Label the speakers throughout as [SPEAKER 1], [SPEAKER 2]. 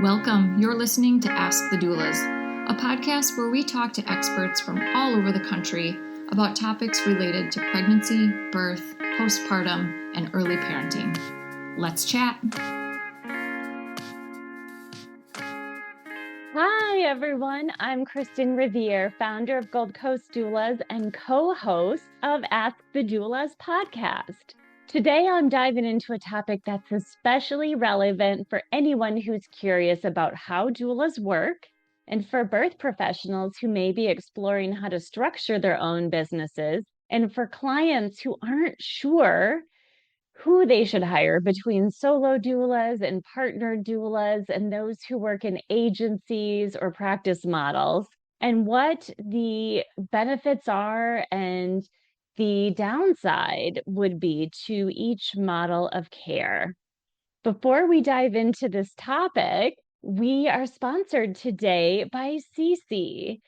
[SPEAKER 1] Welcome. You're listening to Ask the Doulas, a podcast where we talk to experts from all over the country about topics related to pregnancy, birth, postpartum, and early parenting. Let's chat.
[SPEAKER 2] Hi, everyone. I'm Kristin Revere, founder of Coast Doulas and co-host of Ask the Doulas podcast. Today, I'm diving into a topic that's especially relevant for anyone who's curious about how doulas work and for birth professionals who may be exploring how to structure their own businesses and for clients who aren't sure who they should hire between solo doulas and partner doulas and those who work in agencies or practice models, and what the benefits are and the downside would be to each model of care. Before we dive into this topic, we are sponsored today by CC.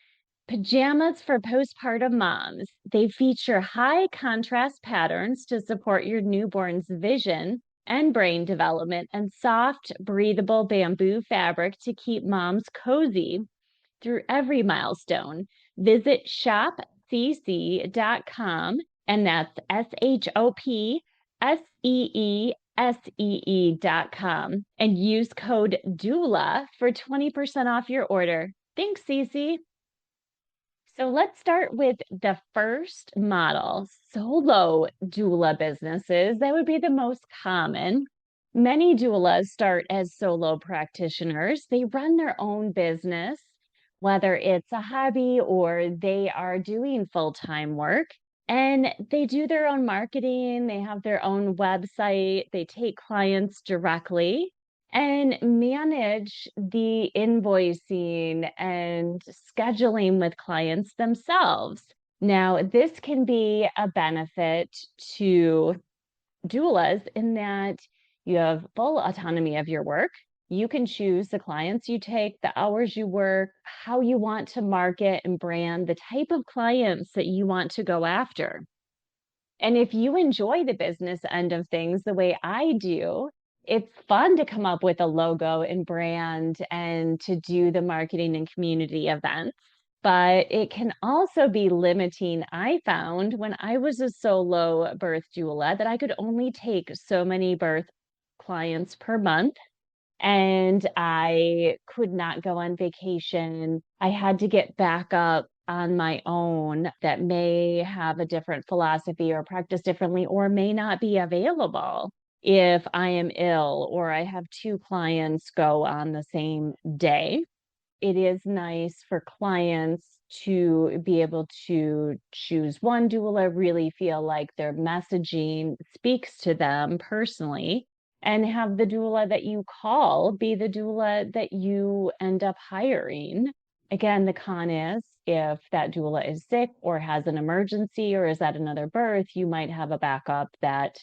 [SPEAKER 2] Pajamas for postpartum moms. They feature high contrast patterns to support your newborn's vision and brain development and soft, breathable bamboo fabric to keep moms cozy through every milestone. Visit shopcc.com, and that's SHOPSEESEE.com, and use code DOULA for 20% off your order. Thanks, Cece. So let's start with the first model, solo doula businesses. That would be the most common. Many doulas start as solo practitioners. They run their own business, whether it's a hobby or they are doing full-time work. And they do their own marketing. They have their own website. They take clients directly and manage the invoicing and scheduling with clients themselves. Now, this can be a benefit to doulas in that you have full autonomy of your work. You can choose the clients you take, the hours you work, how you want to market and brand, the type of clients that you want to go after. And if you enjoy the business end of things the way I do, it's fun to come up with a logo and brand and to do the marketing and community events. But it can also be limiting. I found when I was a solo birth doula that I could only take so many birth clients per month, and I could not go on vacation. I had to get back up on my own that may have a different philosophy or practice differently or may not be available if I am ill or I have two clients go on the same day. It is nice for clients to be able to choose one doula, really feel like their messaging speaks to them personally, and have the doula that you call be the doula that you end up hiring. Again, the con is if that doula is sick or has an emergency or is at another birth, you might have a backup that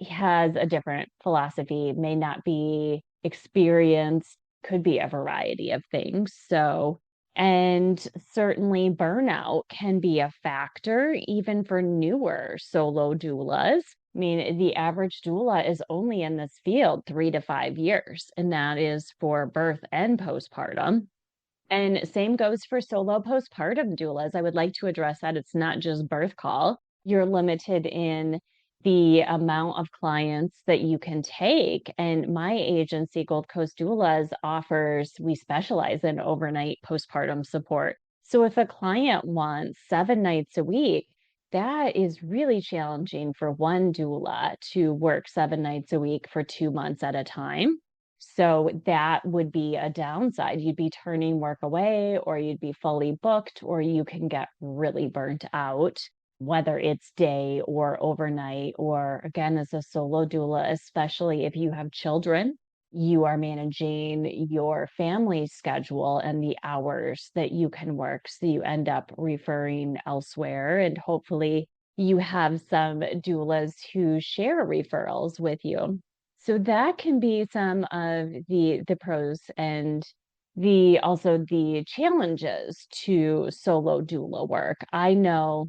[SPEAKER 2] has a different philosophy, may not be experienced, could be a variety of things. So, and certainly burnout can be a factor even for newer solo doulas. I mean, the average doula is only in this field 3 to 5 years, and that is for birth and postpartum. And same goes for solo postpartum doulas. I would like to address that. It's not just birth call. You're limited in the amount of clients that you can take. And my agency, Coast Doulas, we specialize in overnight postpartum support. So if a client wants 7 nights a week, that is really challenging for one doula to work 7 nights a week for 2 months at a time. So that would be a downside. You'd be turning work away, or you'd be fully booked, or you can get really burnt out, whether it's day or overnight, or again, as a solo doula, especially if you have children, you are managing your family schedule and the hours that you can work. So you end up referring elsewhere, and hopefully you have some doulas who share referrals with you. So that can be some of the pros and also the challenges to solo doula work. I know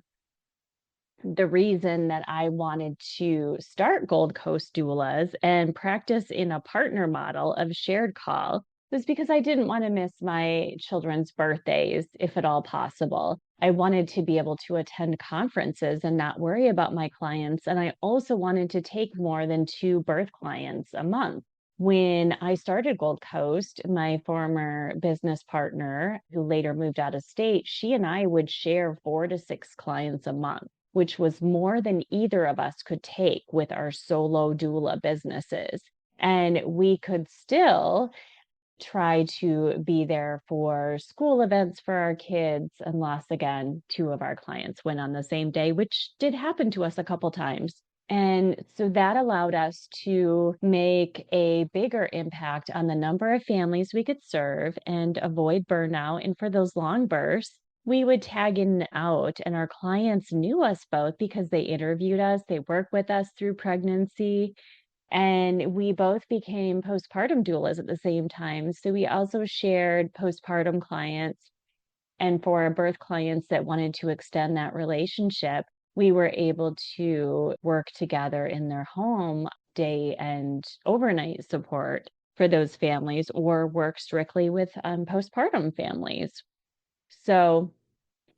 [SPEAKER 2] the reason that I wanted to start Coast Doulas and practice in a partner model of shared call was because I didn't want to miss my children's birthdays, if at all possible. I wanted to be able to attend conferences and not worry about my clients. And I also wanted to take more than 2 birth clients a month. When I started Gold Coast, my former business partner, who later moved out of state, she and I would share 4 to 6 clients a month, which was more than either of us could take with our solo doula businesses. And we could still try to be there for school events for our kids, unless again 2 of our clients went on the same day, which did happen to us a couple times. And so that allowed us to make a bigger impact on the number of families we could serve and avoid burnout. And for those long bursts, we would tag in and out, and our clients knew us both because they interviewed us, they worked with us through pregnancy, and we both became postpartum doulas at the same time. So we also shared postpartum clients. And for our birth clients that wanted to extend that relationship, we were able to work together in their home day and overnight support for those families, or work strictly with postpartum families. So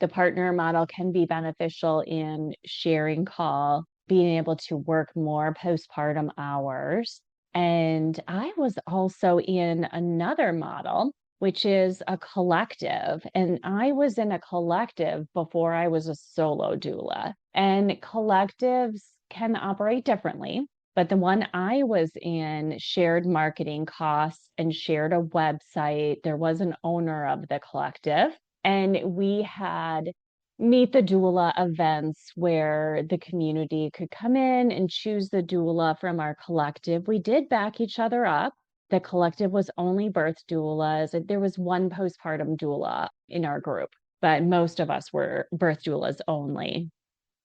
[SPEAKER 2] the partner model can be beneficial in sharing call, being able to work more postpartum hours. And I was also in another model, which is a collective. And I was in a collective before I was a solo doula. And collectives can operate differently. But the one I was in shared marketing costs and shared a website. There was an owner of the collective. And we had Meet the Doula events where the community could come in and choose the doula from our collective. We did back each other up. The collective was only birth doulas. There was one postpartum doula in our group, but most of us were birth doulas only.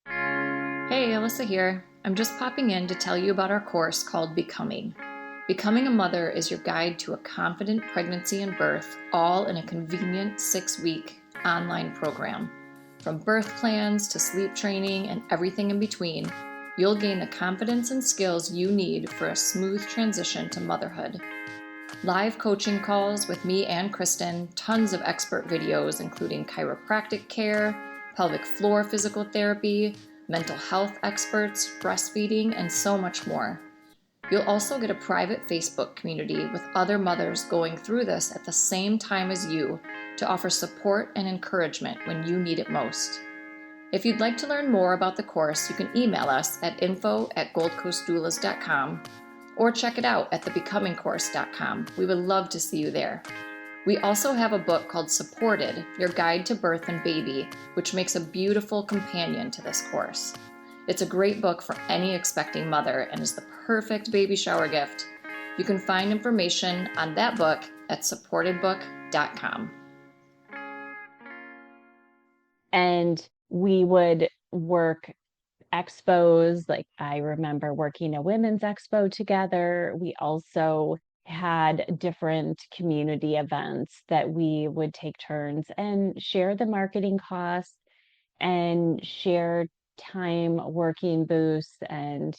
[SPEAKER 1] Hey, Alyssa here. I'm just popping in to tell you about our course called Becoming. Becoming a Mother is your guide to a confident pregnancy and birth, all in a convenient 6-week online program. From birth plans to sleep training and everything in between, you'll gain the confidence and skills you need for a smooth transition to motherhood. Live coaching calls with me and Kristin, tons of expert videos including chiropractic care, pelvic floor physical therapy, mental health experts, breastfeeding, and so much more. You'll also get a private Facebook community with other mothers going through this at the same time as you to offer support and encouragement when you need it most. If you'd like to learn more about the course, you can email us at info@goldcoastdoulas.com or check it out at thebecomingcourse.com. We would love to see you there. We also have a book called Supported, Your Guide to Birth and Baby, which makes a beautiful companion to this course. It's a great book for any expecting mother and is the perfect baby shower gift. You can find information on that book at supportedbook.com.
[SPEAKER 2] And we would work expos. Like I remember working a women's expo together. We also had different community events that we would take turns and share the marketing costs and share time working booths, and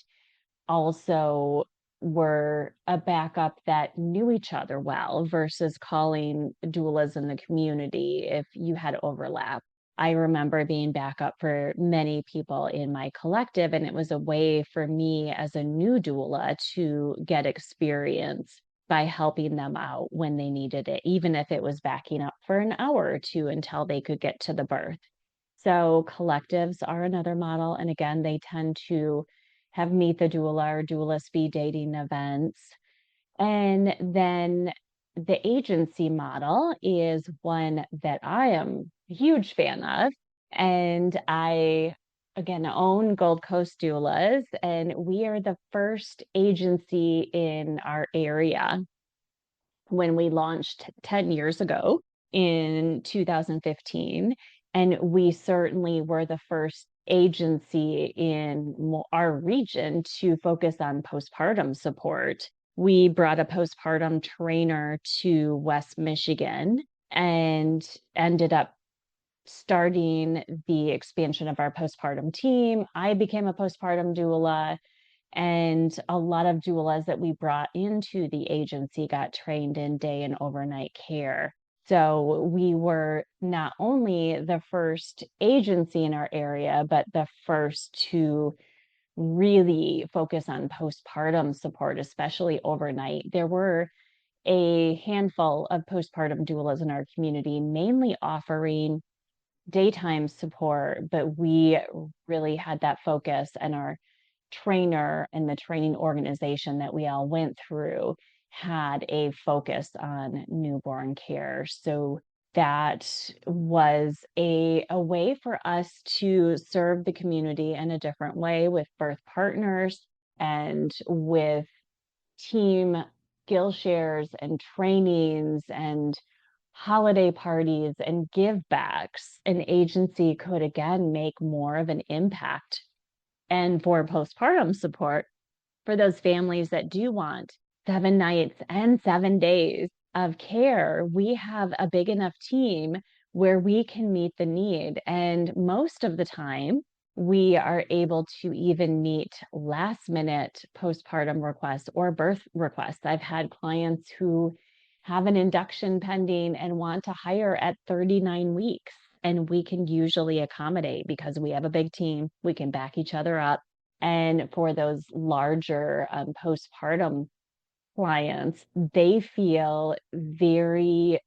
[SPEAKER 2] also were a backup that knew each other well versus calling doulas in the community if you had overlap. I remember being backup for many people in my collective, and it was a way for me as a new doula to get experience by helping them out when they needed it, even if it was backing up for an hour or two until they could get to the birth. So collectives are another model. And again, they tend to have Meet the Doula or doula speed dating events. And then the agency model is one that I am a huge fan of. And I, again, own Gold Coast Doulas, and we are the first agency in our area when we launched 10 years ago in 2015. And we certainly were the first agency in our region to focus on postpartum support. We brought a postpartum trainer to West Michigan and ended up starting the expansion of our postpartum team. I became a postpartum doula, And a lot of doulas that we brought into the agency got trained in day and overnight care. So we were not only the first agency in our area, but the first to really focus on postpartum support, especially overnight. There were a handful of postpartum doulas in our community, mainly offering daytime support, but we really had that focus, and our trainer and the training organization that we all went through had a focus on newborn care. So that was a way for us to serve the community in a different way with birth partners and with team skill shares and trainings and holiday parties and give backs. An agency could again make more of an impact. And for postpartum support, for those families that do want 7 nights and 7 days of care, we have a big enough team where we can meet the need. And most of the time, we are able to even meet last minute postpartum requests or birth requests. I've had clients who have an induction pending and want to hire at 39 weeks. And we can usually accommodate because we have a big team. We can back each other up. And for those larger postpartum clients, they feel very,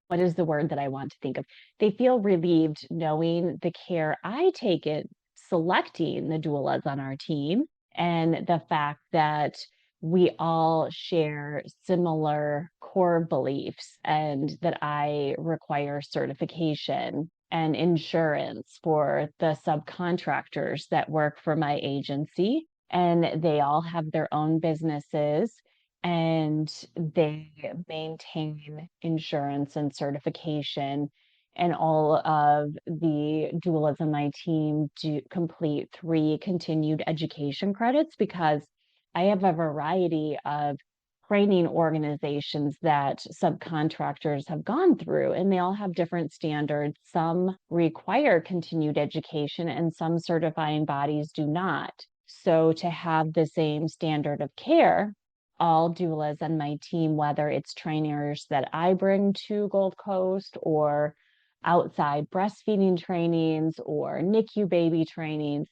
[SPEAKER 2] what is the word that I want to think of? They feel relieved knowing the care I take in selecting the doulas on our team, and the fact that we all share similar core beliefs, and that I require certification and insurance for the subcontractors that work for my agency. And they all have their own businesses, and they maintain insurance and certification. And all of the doulas on my team do complete 3 continued education credits, because I have a variety of training organizations that subcontractors have gone through, and they all have different standards. Some require continued education and some certifying bodies do not. So to have the same standard of care, all doulas on my team, whether it's trainers that I bring to Gold Coast or outside breastfeeding trainings or NICU baby trainings,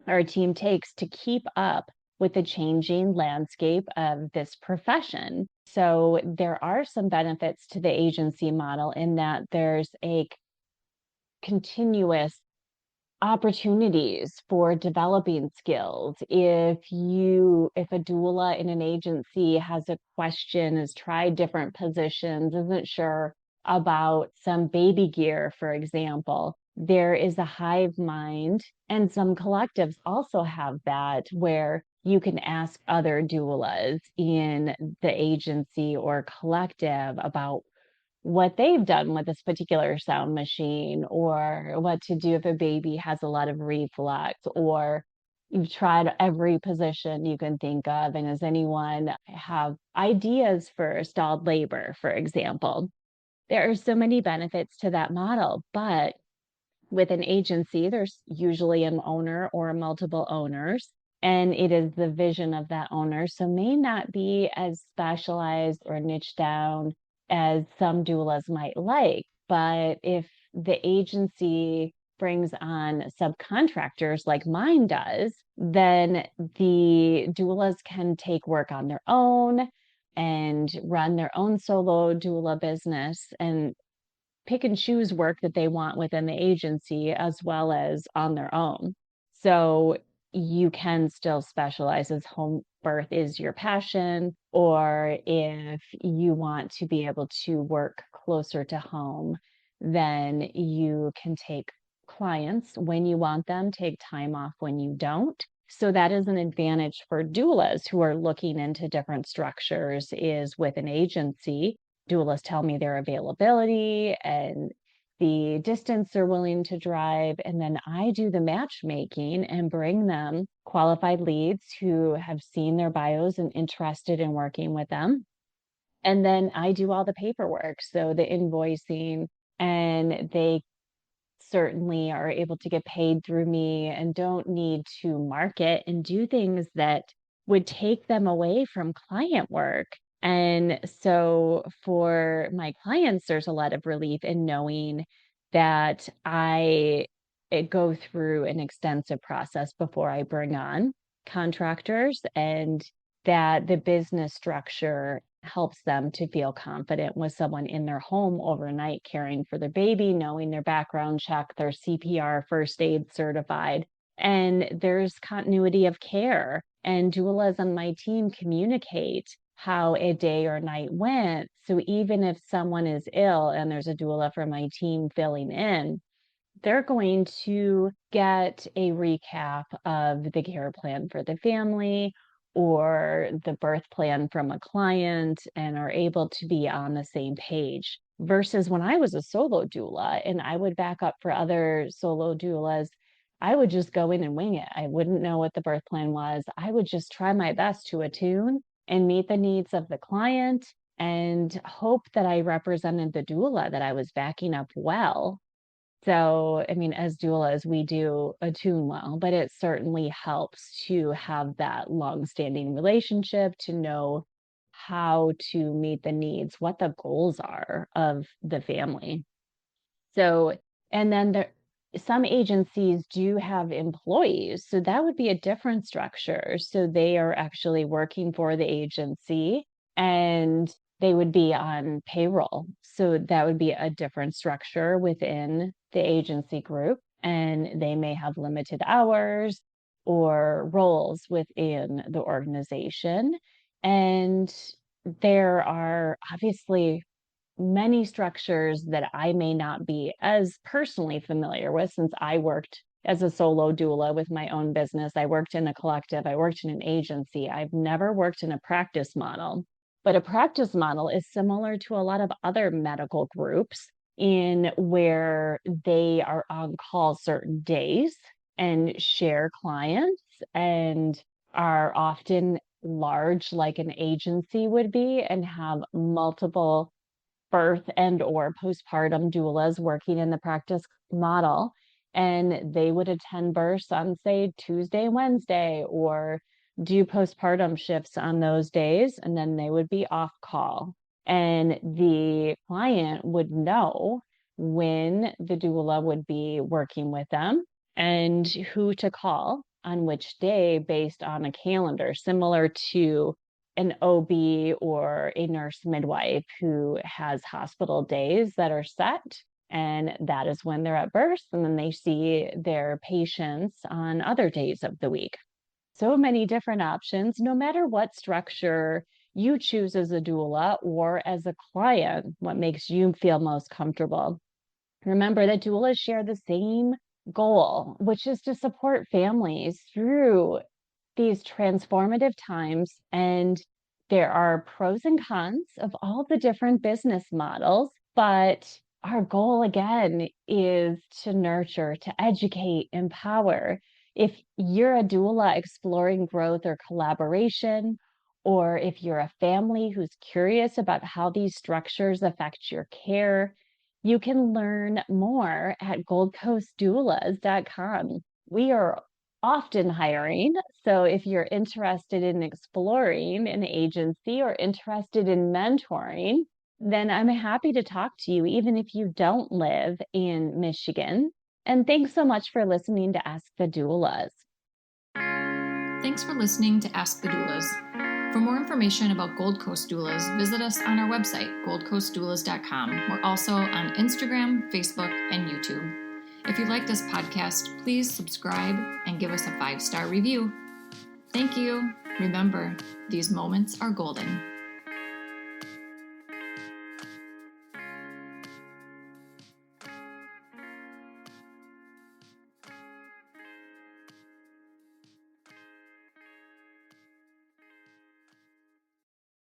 [SPEAKER 2] our team takes to keep up with the changing landscape of this profession. So there are some benefits to the agency model in that there's a continuous opportunities for developing skills. If a doula in an agency has a question, has tried different positions, isn't sure about some baby gear, for example, there is a hive mind, and some collectives also have that, where you can ask other doulas in the agency or collective about what they've done with this particular sound machine, or what to do if a baby has a lot of reflux, or you've tried every position you can think of. And does anyone have ideas for stalled labor, for example? There are so many benefits to that model, but with an agency, there's usually an owner or multiple owners, and it is the vision of that owner. So may not be as specialized or niche down as some doulas might like. But if the agency brings on subcontractors like mine does, then the doulas can take work on their own and run their own solo doula business and pick and choose work that they want within the agency as well as on their own. So you can still specialize as home birth is your passion, or if you want to be able to work closer to home, then you can take clients when you want them, take time off when you don't. So that is an advantage for doulas who are looking into different structures. Is with an agency, doulas tell me their availability and the distance they're willing to drive, and then I do the matchmaking and bring them qualified leads who have seen their bios and interested in working with them. And then I do all the paperwork, so the invoicing, and they certainly are able to get paid through me and don't need to market and do things that would take them away from client work. And so for my clients, there's a lot of relief in knowing that I go through an extensive process before I bring on contractors, and that the business structure helps them to feel confident with someone in their home overnight caring for their baby, knowing their background check, their CPR, first aid certified, and there's continuity of care. And doulas on my team communicate how a day or night went. So even if someone is ill and there's a doula from my team filling in, they're going to get a recap of the care plan for the family or the birth plan from a client and are able to be on the same page. Versus when I was a solo doula and I would back up for other solo doulas, I would just go in and wing it. I wouldn't know what the birth plan was. I would just try my best to attune and meet the needs of the client and hope that I represented the doula that I was backing up well. So, I mean, as doulas, we do attune well, but it certainly helps to have that long-standing relationship, to know how to meet the needs, what the goals are of the family. So, and then some agencies do have employees, so that would be a different structure. So they are actually working for the agency and they would be on payroll. So that would be a different structure within the agency group, and they may have limited hours or roles within the organization. And there are obviously many structures that I may not be as personally familiar with, since I worked as a solo doula with my own business. I worked in a collective, I worked in an agency. I've never worked in a practice model, but a practice model is similar to a lot of other medical groups in where they are on call certain days and share clients and are often large like an agency would be and have multiple birth and or postpartum doulas working in the practice model, and they would attend births on, say, Tuesday, Wednesday, or do postpartum shifts on those days, and then they would be off call. And the client would know when the doula would be working with them and who to call on which day based on a calendar, similar to an OB or a nurse midwife who has hospital days that are set, and that is when they're at birth, and then they see their patients on other days of the week. So many different options, no matter what structure you choose as a doula or as a client, what makes you feel most comfortable. Remember that doulas share the same goal, which is to support families through these transformative times. And there are pros and cons of all the different business models, but our goal again is to nurture, to educate, empower. If you're a doula exploring growth or collaboration, or if you're a family who's curious about how these structures affect your care, you can learn more at goldcoastdoulas.com. We are often hiring. So if you're interested in exploring an agency or interested in mentoring, then I'm happy to talk to you, even if you don't live in Michigan. And thanks so much for listening to Ask the Doulas.
[SPEAKER 1] Thanks for listening to Ask the Doulas. For more information about Gold Coast Doulas, visit us on our website, goldcoastdoulas.com. We're also on Instagram, Facebook, and YouTube. If you like this podcast, please subscribe and give us a 5-star review. Thank you. Remember, these moments are golden.